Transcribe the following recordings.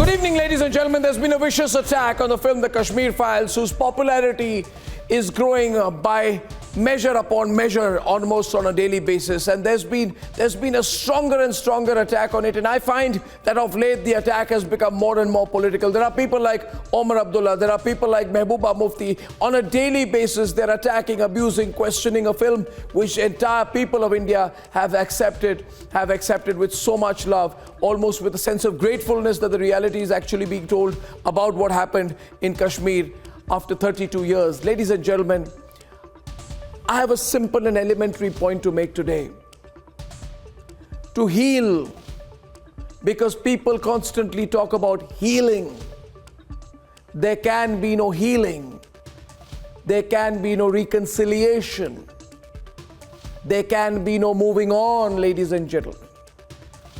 Good evening, ladies and gentlemen. There's been a vicious attack on the film The Kashmir Files, whose popularity is growing by measure upon measure almost on a daily basis. And there's been a stronger and stronger attack on it. And I find that of late the attack has become more and more political. There are people like Omar Abdullah, there are people like Mehbooba Mufti. On a daily basis, they're attacking, abusing, questioning a film which entire people of India have accepted with so much love, almost with a sense of gratefulness that the reality is actually being told about what happened in Kashmir after 32 years. Ladies and gentlemen, I have a simple and elementary point to make today. To heal, because people constantly talk about healing. There can be no healing. There can be no reconciliation. There can be no moving on, ladies and gentlemen,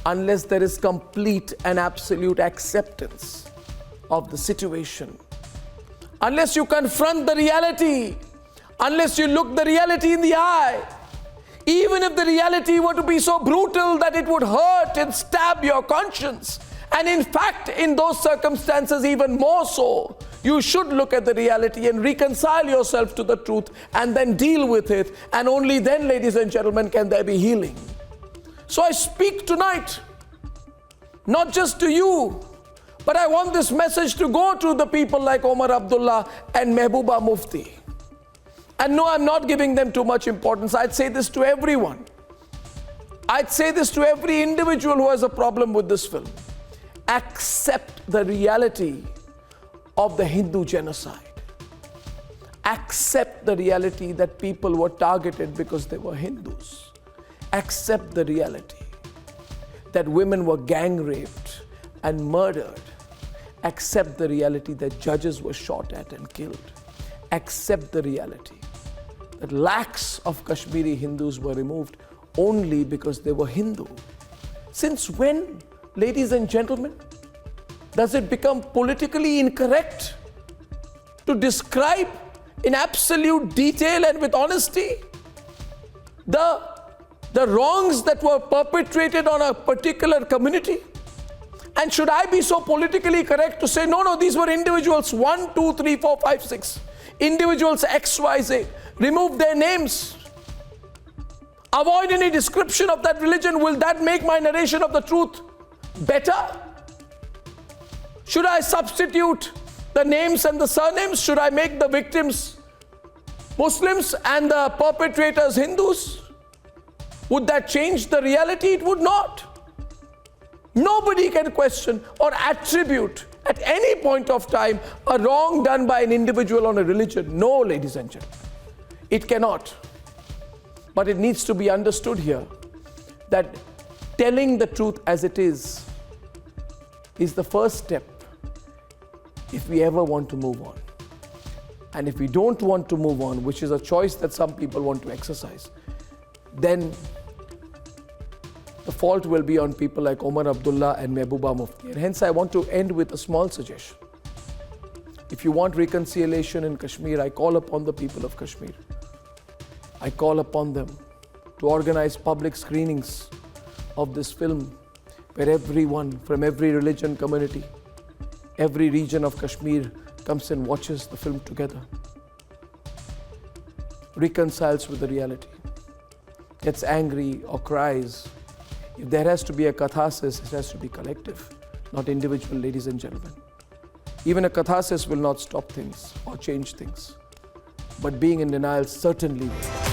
unless there is complete and absolute acceptance of the situation. Unless you confront the reality, unless you look the reality in the eye, even if the reality were to be so brutal that it would hurt and stab your conscience, and in fact, in those circumstances even more so, you should look at the reality and reconcile yourself to the truth and then deal with it, and only then, ladies and gentlemen, can there be healing. So I speak tonight, not just to you, but I want this message to go to the people like Omar Abdullah and Mehbooba Mufti. And no, I'm not giving them too much importance. I'd say this to everyone. I'd say this to every individual who has a problem with this film. Accept the reality of the Hindu genocide. Accept the reality that people were targeted because they were Hindus. Accept the reality that women were gang raped and murdered. Accept the reality that judges were shot at and killed. Accept the reality that lakhs of Kashmiri Hindus were removed only because they were Hindu. Since when, ladies and gentlemen, does it become politically incorrect to describe in absolute detail and with honesty the wrongs that were perpetrated on a particular community? And should I be so politically correct to say, no, these were individuals 1, 2, 3, 4, 5, 6. Individuals X, Y, Z. Remove their names. Avoid any description of that religion. Will that make my narration of the truth better? Should I substitute the names and the surnames? Should I make the victims Muslims and the perpetrators Hindus? Would that change the reality? It would not. Nobody can question or attribute at any point of time a wrong done by an individual on a religion. No, ladies and gentlemen, it cannot. But it needs to be understood here that telling the truth as it is the first step if we ever want to move on. And if we don't want to move on, which is a choice that some people want to exercise, then the fault will be on people like Omar Abdullah and Mehbooba Mufti. And hence I want to end with a small suggestion. If you want reconciliation in Kashmir, I call upon the people of Kashmir. I call upon them to organize public screenings of this film where everyone from every religion community, every region of Kashmir comes and watches the film together, reconciles with the reality, gets angry or cries. If there has to be a catharsis, it has to be collective, not individual, ladies and gentlemen. Even a catharsis will not stop things or change things. But being in denial certainly will.